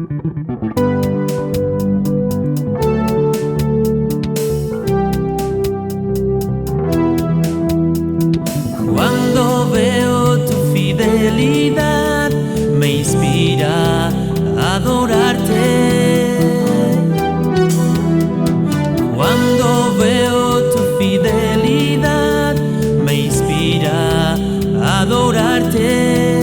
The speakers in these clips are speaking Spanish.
Cuando veo tu fidelidad, me inspira a adorarte. Cuando veo tu fidelidad, me inspira a adorarte.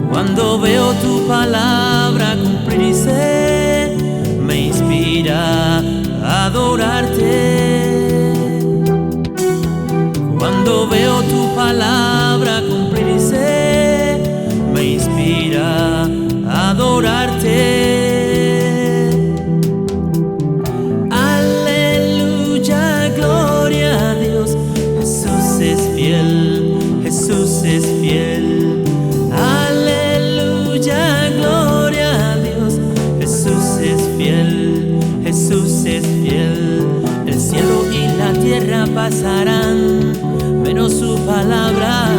Cuando veo tu palabra cumplirse, me inspira a adorarte. Cuando veo tu palabra cumplirse, me inspira a adorarte. Aleluya, gloria a Dios. Jesús es fiel, Jesús es fiel. Aleluya, gloria a Dios. Jesús es fiel, Jesús es fiel. El cielo y la tierra pasarán, menos su palabra.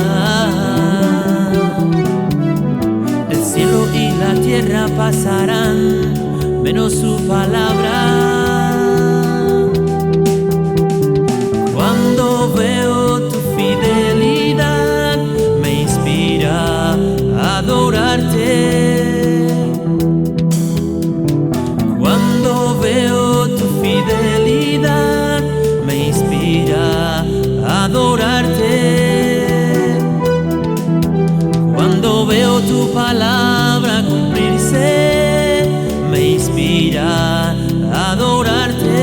El cielo y la tierra pasarán, menos su palabra. Cuando veo tu fidelidad, me inspira a adorarte. Cuando veo tu fidelidad, me inspira a adorarte. Cuando veo tu palabra cumplirse, me inspira a adorarte.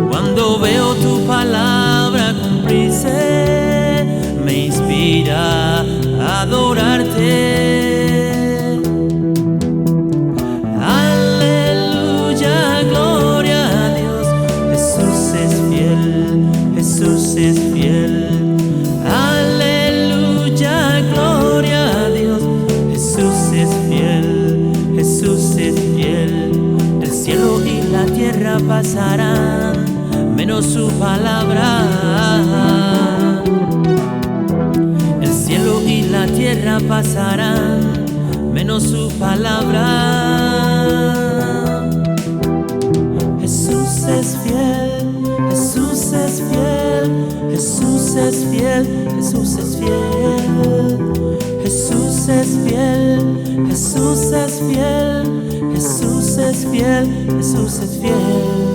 Cuando veo tu palabra cumplirse, me inspira a adorarte. Jesús es fiel, aleluya, gloria a Dios. Jesús es fiel, Jesús es fiel. El cielo y la tierra pasarán, menos su palabra. El cielo y la tierra pasarán, menos su palabra. Jesús es fiel, Jesús es fiel, Jesús es fiel, Jesús es fiel. Jesús es fiel, Jesús es fiel, Jesús es fiel, Jesús es fiel.